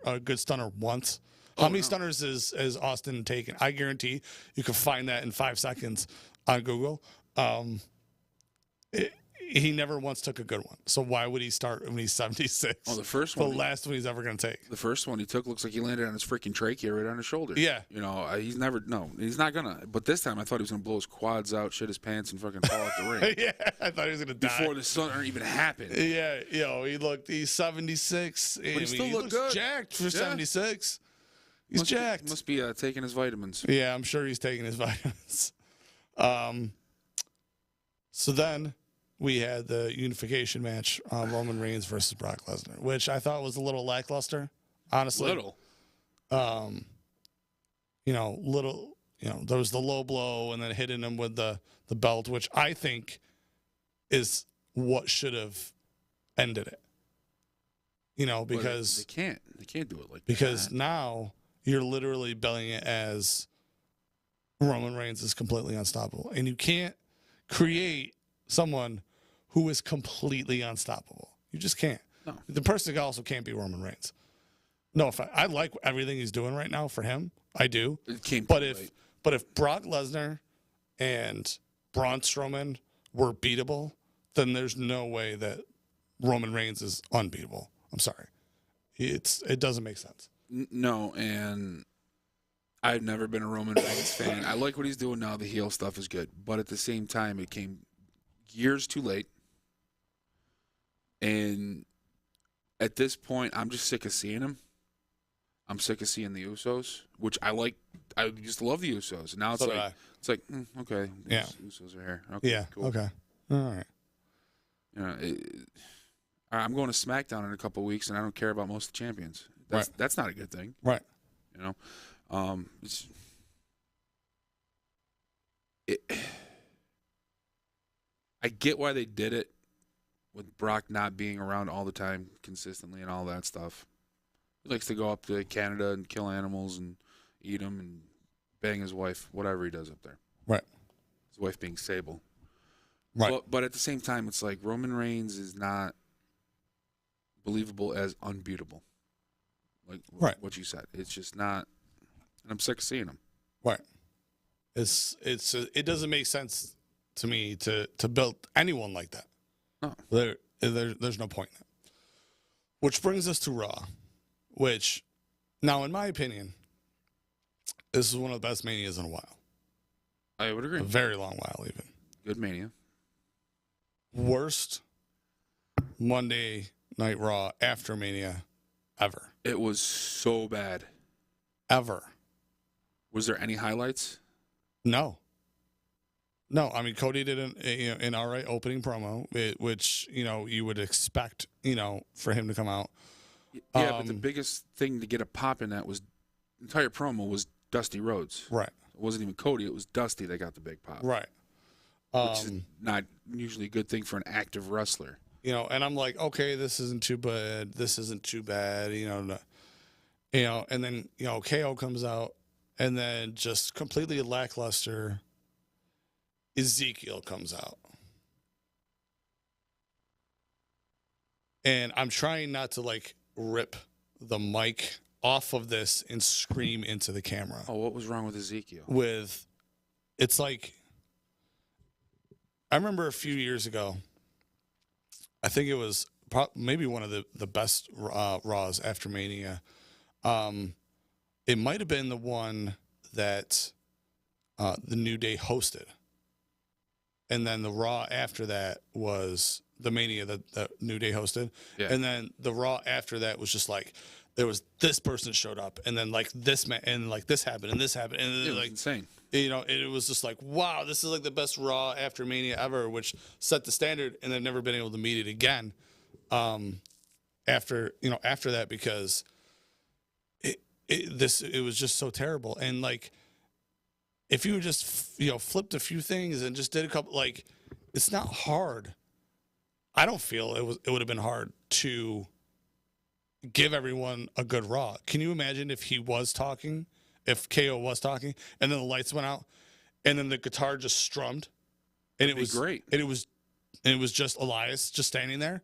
a good stunner once. How many stunners is Austin taken? I guarantee you can find that in 5 seconds on Google. He never once took a good one. So why would he start when he's 76? Oh, the first one. The last one he's ever going to take. The first one he took looks like he landed on his freaking trachea right on his shoulder. Yeah. He's not going to. But this time I thought he was going to blow his quads out, shit his pants, and fucking fall out the ring. Yeah, I thought he was going to die. Before the stunner even happened. Yeah, he's 76. But he still looked good. Jacked for 76. He's jacked. Must be taking his vitamins. Yeah, I'm sure he's taking his vitamins. So then we had the unification match, Roman Reigns versus Brock Lesnar, which I thought was a little lackluster, honestly. Little. There was the low blow and then hitting him with the belt, which I think is what should have ended it. Because they can't do it like that. Because now you're literally billing it as Roman Reigns is completely unstoppable. And you can't create someone who is completely unstoppable. You just can't. No. The person also can't be Roman Reigns. No, I like everything he's doing right now for him. I do. But if Brock Lesnar and Braun Strowman were beatable, then there's no way that Roman Reigns is unbeatable. I'm sorry. It doesn't make sense. No, and I've never been a Roman Reigns fan. I like what he's doing now. The heel stuff is good. But at the same time, it came years too late. And at this point, I'm just sick of seeing him. I'm sick of seeing the Usos, which I like. I used to love the Usos. And now it's okay. Yeah. Usos are here. Okay, yeah. Cool. Okay. All right. I'm going to SmackDown in a couple of weeks, and I don't care about most of the champions. That's not a good thing. Right. I get why they did it with Brock not being around all the time consistently and all that stuff. He likes to go up to Canada and kill animals and eat them and bang his wife, whatever he does up there. Right. His wife being Sable. Right. But at the same time, it's like Roman Reigns is not believable as unbeatable. Like what you said. It's just not. And I'm sick of seeing him. Right. It doesn't make sense to me to build anyone like that. No. There's no point in it. Which brings us to Raw, which, now in my opinion, this is one of the best Manias in a while. I would agree. A very long while, even. Good Mania. Worst Monday Night Raw after Mania ever. It was so bad. Ever. Was there any highlights? No. I mean, Cody did an all right opening promo, which, you would expect, for him to come out. Yeah, but the biggest thing to get a pop in that was entire promo was Dusty Rhodes. Right. It wasn't even Cody. It was Dusty that got the big pop. Right. Which is not usually a good thing for an active wrestler. And I'm like, okay, this isn't too bad. This isn't too bad. And then, KO comes out, and then just completely lackluster Ezekiel comes out. And I'm trying not to, rip the mic off of this and scream into the camera. Oh, what was wrong with Ezekiel? It's like, I remember a few years ago, I think it was maybe one of the best Raws after Mania. It might have been the one that the New Day hosted. And then the Raw after that was the Mania that New Day hosted. Yeah. And then the Raw after that was just like, there was this person showed up, and then this man, and this happened, and this happened. And it was insane. It was just like, wow, this is the best Raw after Mania ever, which set the standard, and they've never been able to meet it again. After that, because it was just so terrible. And if you just flipped a few things and just did a couple, it's not hard. I don't feel it would have been hard to give everyone a good Raw. Can you imagine if KO was talking, and then the lights went out, and then the guitar just strummed, and it was great, and it was just Elias just standing there?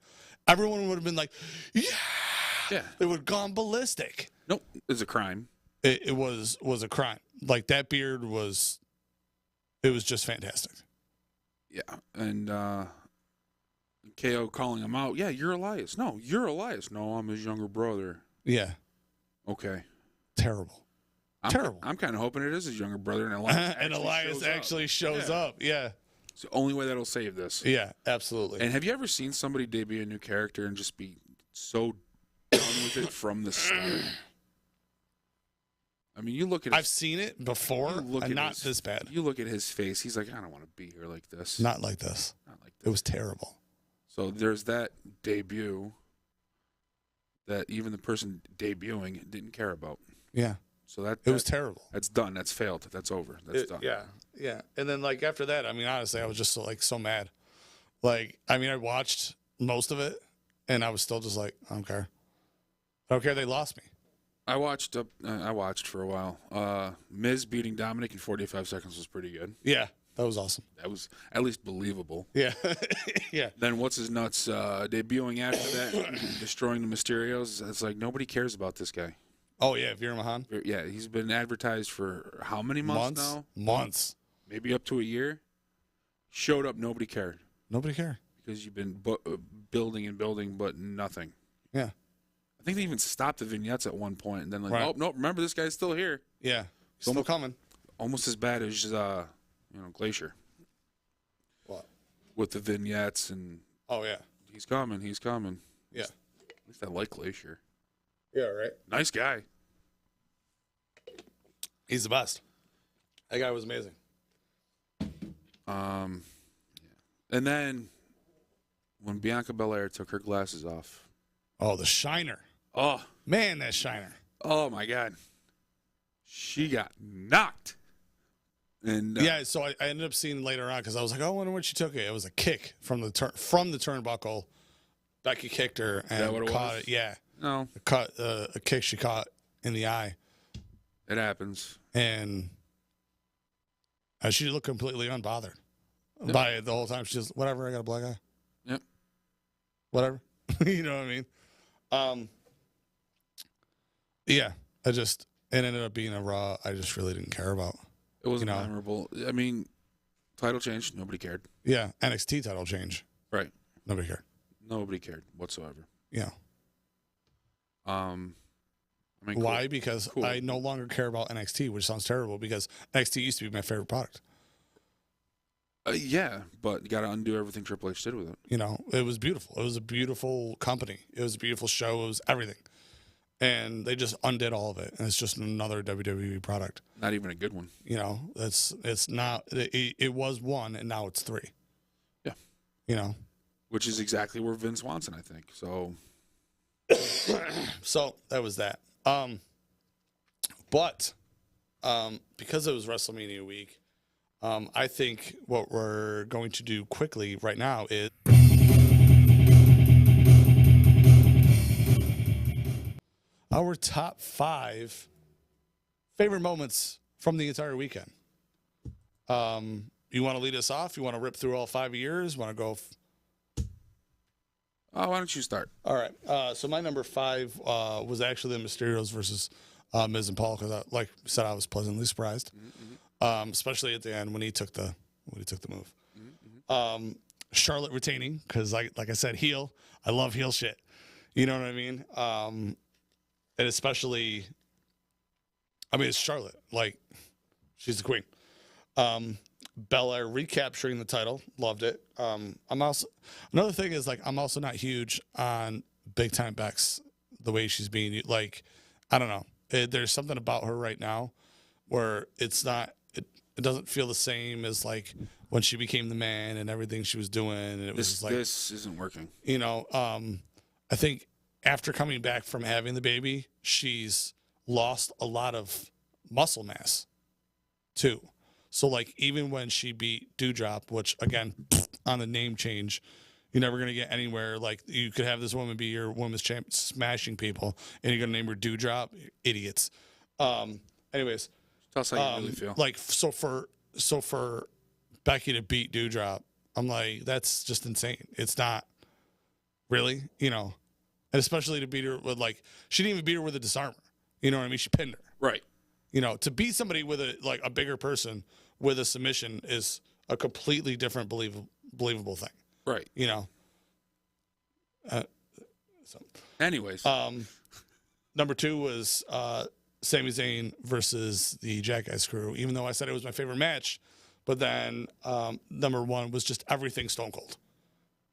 Everyone would have been like, yeah. They would have gone ballistic. Nope, it's a crime. It was a crime. That beard was just fantastic. Yeah, and KO calling him out. Yeah, you're Elias. No, you're Elias. No, I'm his younger brother. Yeah. Okay. Terrible. Terrible. I'm kind of hoping it is his younger brother, and Elias actually shows up. Yeah. It's the only way that'll save this. Yeah, absolutely. And have you ever seen somebody debut a new character and just be so done with it from the start? I mean, you look at. I've seen it before, and not this bad. You look at his face. He's like, I don't want to be here like this. Not like this. It was terrible. So there's that debut that even the person debuting didn't care about. Yeah. So it was terrible. That's done. That's failed. That's over. That's done. Yeah. And then after that, I mean, honestly, I was just so mad. I watched most of it, and I was still just I don't care. I don't care. They lost me. I watched for a while. Miz beating Dominic in 45 seconds was pretty good. Yeah, that was awesome. That was at least believable. Yeah. Yeah. Then what's his nuts debuting after that, destroying the Mysterios. It's like nobody cares about this guy. Oh yeah, Veer Mahan. Yeah, he's been advertised for how many months now? Months. Maybe up to a year. Showed up, nobody cared. Nobody cared. Because you've been building and building, but nothing. Yeah. I think they even stopped the vignettes at one point, and then right. Oh no, remember this guy's still here. Yeah, still coming. Almost as bad as Glacier. What? With the vignettes and. Oh yeah. He's coming. Yeah. At least I like Glacier. Yeah. Right. Nice guy. He's the best. That guy was amazing. Yeah. And then when Bianca Belair took her glasses off. Oh, the shiner. Oh. Man, that shiner. Oh, my God. She got knocked. And yeah, so I ended up seeing later on because I was like, oh, I wonder when she took it. It was a kick from the turnbuckle. Becky kicked her and caught it. Yeah, no, a kick she caught in the eye. It happens. And she looked completely unbothered by it the whole time. She's just, whatever, I got a black eye. Yep. Whatever. You know what I mean? Yeah, it ended up being a Raw I just really didn't care about. It wasn't memorable. I mean, title change, nobody cared. Yeah, NXT title change. Right. Nobody cared. Nobody cared whatsoever. Yeah. I mean, why? Because I no longer care about NXT, which sounds terrible because NXT used to be my favorite product. Yeah, but you got to undo everything Triple H did with it. You know, it was beautiful. It was a beautiful company. It was a beautiful show. It was everything. And they just undid all of it. And it's just another WWE product. Not even a good one. You know, it's not. It was one, and now it's three. Yeah. You know. Which is exactly where Vince wants it, I think. So. So that was that. But because it was WrestleMania week, I think what we're going to do quickly right now is our top 5 favorite moments from the entire weekend. You want to lead us off? You want to rip through all 5 years? Want to go? Why don't you start? All right. So my number 5 was actually the Mysterios versus Miz and Paul because, like I said, I was pleasantly surprised, especially at the end when he took the move. Charlotte retaining because, like I said, heel. I love heel shit. You know what I mean? And especially, I mean, it's Charlotte. Like, she's the queen. Belair recapturing the title. Loved it. I'm also, another thing is, like, I'm also not huge on Big Time Bex, the way she's being, like, I don't know. There's something about her right now where it's not, it doesn't feel the same as, like, when she became the man and everything she was doing. And it was like, this isn't working. You know, I think after coming back from having the baby, she's lost a lot of muscle mass too. So, like, even when she beat Doudrop, which, again, on the name change, you're never going to get anywhere. Like, you could have this woman be your women's champ smashing people, and you're going to name her Doudrop? Idiots. Anyways. Tell us how you really feel. Like, so for Becky to beat Doudrop, I'm like, that's just insane. It's not really, you know. And especially to beat her with, like, she didn't even beat her with a disarmer. You know what I mean? She pinned her. Right. You know, to beat somebody with a bigger person with a submission is a completely different believable thing. Right. You know. Anyways. Number 2 was Sami Zayn versus the Jackass Crew, even though I said it was my favorite match. But then number 1 was just everything Stone Cold.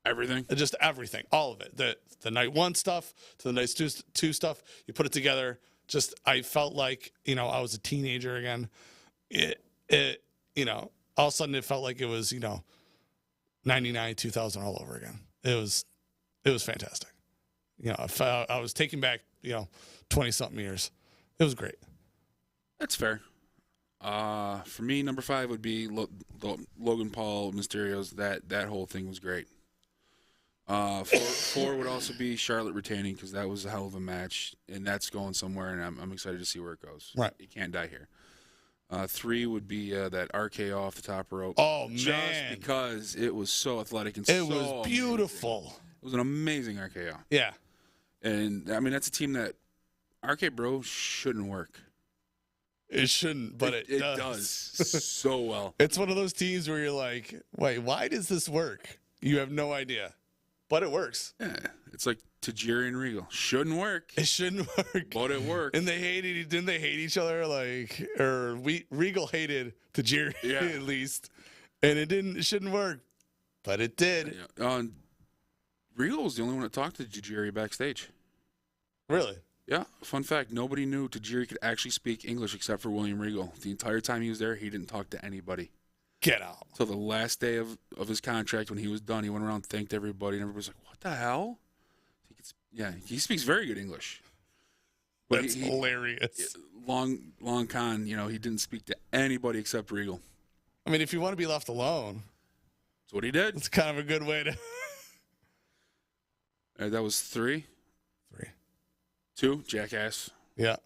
Everything? Just everything. All of it. The night 1 stuff to the night 2 stuff. You put it together. Just, I felt like, you know, I was a teenager again. It you know, all of a sudden it felt like it was, you know, 99, 2000 all over again. It was fantastic. You know, I was taking back, you know, 20-something years. It was great. That's fair. For me, number 5 would be Logan Paul, Mysterios. That whole thing was great. 4 would also be Charlotte retaining because that was a hell of a match, and that's going somewhere, and I'm excited to see where it goes. Right. You can't die here. 3 would be that RKO off the top rope. Oh, just man. Just because it was so athletic and it was beautiful. Amazing. It was an amazing RKO. Yeah. And, I mean, that's a team that RK Bro shouldn't work. It shouldn't, but it does. It does so well. It's one of those teams where you're like, wait, why does this work? You have no idea. But it works. Yeah, it's like Tajiri and Regal. Shouldn't work. It shouldn't work. But it worked. And didn't they hate each other? Like, or Regal hated Tajiri at least. And it shouldn't work. But it did. Yeah. Regal was the only one that talked to Tajiri backstage. Really? Yeah. Fun fact, nobody knew Tajiri could actually speak English except for William Regal. The entire time he was there, he didn't talk to anybody. Get out. Till the last day of his contract, when he was done, he went around, thanked everybody, and everybody was like, what the hell? He speaks very good English. That's hilarious. Long con, you know, he didn't speak to anybody except Regal. I mean, if you want to be left alone, That's what he did. it's kind of a good way to. That was 3. 2, Jackass. Yeah.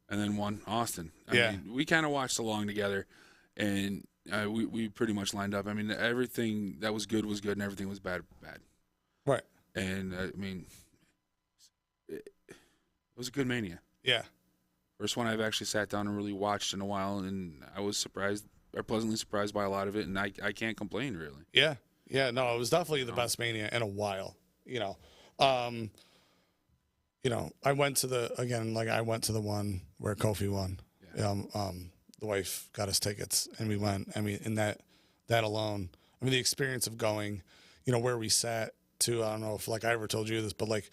And then 1, Austin. I mean, we kind of watched along together, and we pretty much lined up. I mean, everything that was good, and everything was bad. Right. And, I mean, it was a good Mania. Yeah. First one I've actually sat down and really watched in a while, and I was pleasantly surprised by a lot of it, and I can't complain, really. Yeah. Yeah, no, it was definitely the best Mania in a while, you know. I went to the one where Kofi won. Yeah. The wife got us tickets, and we went. I mean, in that alone, I mean, the experience of going, you know, where we sat to, I don't know if, like, I ever told you this, but, like,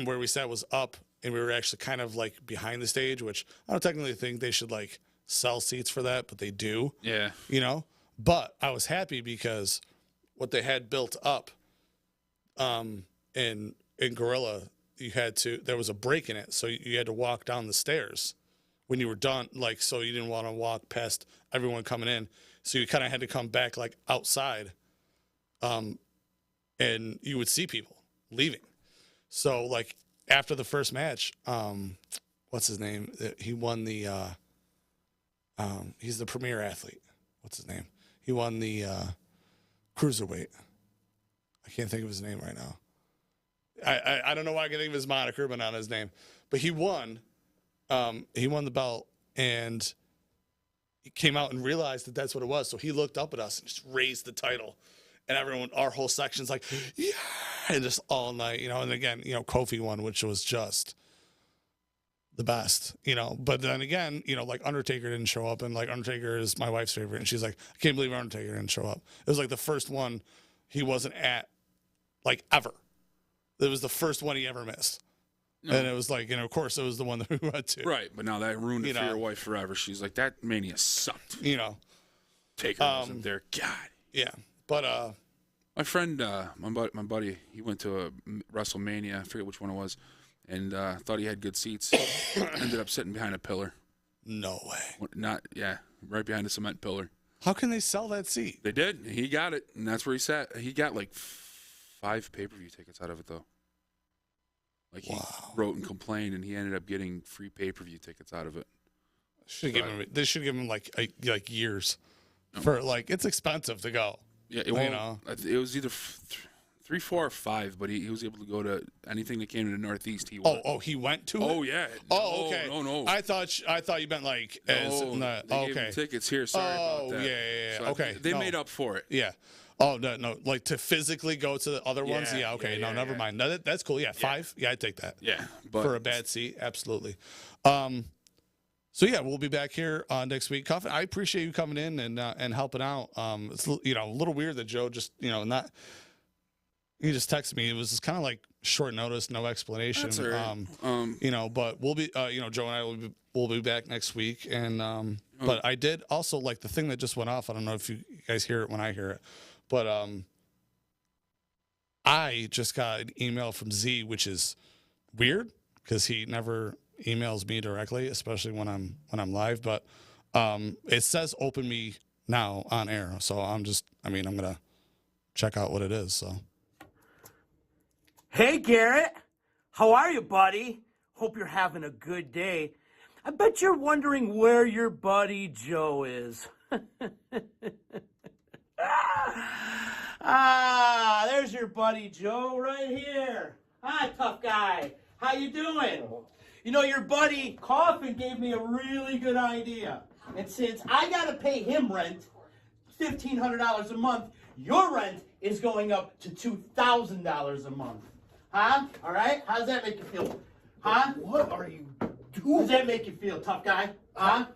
where we sat was up, and we were actually kind of, like, behind the stage, which I don't technically think they should, like, sell seats for that, but they do. Yeah. You know? But I was happy because what they had built up in Gorilla, there was a break in it, so you had to walk down the stairs when you were done, like, so you didn't want to walk past everyone coming in, so you kind of had to come back, like, outside, and you would see people leaving. So, like, after the first match, what's his name? He won the, he's the premier athlete. What's his name? He won the cruiserweight. I can't think of his name right now. I don't know why I can think of his moniker, but not his name. But he won. He won the belt, and he came out and realized that that's what it was. So he looked up at us and just raised the title. And everyone, our whole section's like, yeah, and just all night, you know. And again, you know, Kofi won, which was just the best, you know. But then again, you know, like, Undertaker didn't show up, and, like, Undertaker is my wife's favorite, and she's like, I can't believe Undertaker didn't show up. It was like the first one he wasn't at, like, ever. It was the first one he ever missed. No. And it was like, you know, of course, it was the one that we went to. Right, but now that ruined it for your wife forever. She's like, that Mania sucked. You know. Taker wasn't there. God. Yeah. But my friend, my buddy, he went to a WrestleMania, I forget which one it was, and thought he had good seats. Ended up sitting behind a pillar. No way. Right behind a cement pillar. How can they sell that seat? They did. He got it, and that's where he sat. He got like 5 pay-per-view tickets out of it, though. Like, he wrote and complained, and he ended up getting free pay-per-view tickets out of it. They should give him like years for, like, it's expensive to go. Yeah, it was either 3, 4, or 5, but he was able to go to anything that came to the Northeast. He went. He went to it? Oh, yeah. Okay. No. I thought you meant, like, they gave him tickets here. Sorry about that. Yeah. So okay. They made up for it. Yeah. Oh, no. Like, to physically go to the other ones? Yeah, okay. Never mind. No, that's cool. Yeah, 5? Yeah, I'd take that. Yeah. But for a bad seat, absolutely. So, yeah, we'll be back here next week. Coffin, I appreciate you coming in and helping out. It's, you know, a little weird that Joe just, you know, he just texted me. It was just kind of like short notice, no explanation. That's all right. You know, but we'll be, you know, Joe and I will be back next week. And but I did also, like, the thing that just went off. I don't know if you guys hear it when I hear it, but I just got an email from Z, which is weird because he never emails me directly, especially when I'm live. But it says open me now on air, so I'm gonna check out what it is. So, hey Garrett, how are you, buddy? Hope you're having a good day. I bet you're wondering where your buddy Joe is. There's your buddy Joe right here. Hi, tough guy. How you doing? You know, your buddy Coffin gave me a really good idea. And since I got to pay him rent, $1,500 a month, your rent is going up to $2,000 a month. Huh? All right? How does that make you feel? Huh? What are you How doing? does that make you feel, tough guy? Huh?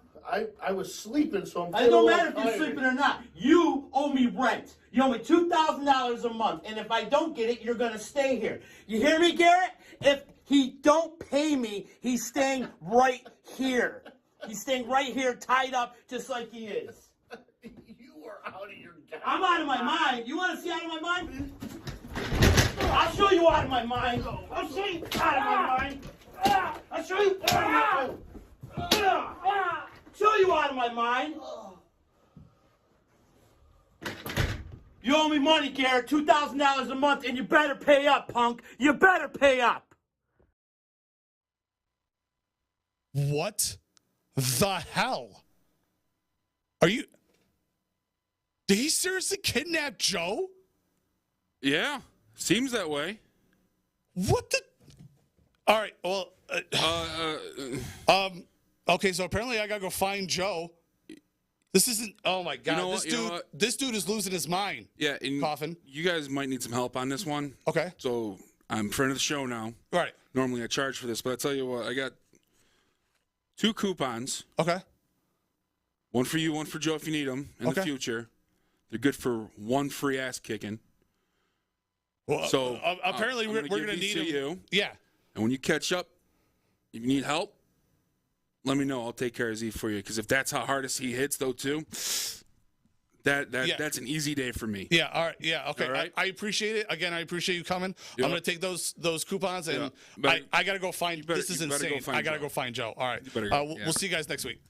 I was sleeping, so I'm It don't matter if tired. you're sleeping or not. You owe me rent. You owe me $2,000 a month. And if I don't get it, you're going to stay here. You hear me, Garrett? If he don't pay me, he's staying right here. He's staying right here, tied up, just like he is. You are out of your god. I'm out of my mind. You want to see out of my mind? I'll show you out of my mind. I'll show you out of my mind. I'll show you. Show you out of my mind. You owe me money, Garrett. $2,000 a month, and you better pay up, punk. You better pay up. What the hell? Are you... Did he seriously kidnap Joe? Yeah, seems that way. What the... All right, well... Okay, so apparently I gotta go find Joe. This isn't... Oh, my God. You know what? This dude is losing his mind. Yeah, and Coffin. You guys might need some help on this one. Okay. So I'm friend of the show now. All right. Normally I charge for this, but I tell you what, I got 2 coupons. Okay. One for you, one for Joe if you need them in the future. They're good for 1 free ass kicking. Well, so apparently we're going to need you. Yeah. And when you catch up, if you need help, let me know. I'll take care of Z for you. Because if that's how hardest he hits, though, too, that's an easy day for me. Yeah. All right. Yeah. Okay. All right? I appreciate it. Again, I appreciate you coming. Yep. I'm going to take those coupons and Yeah. I got to go find. This is insane. I got to go find Joe. All right. We'll see you guys next week.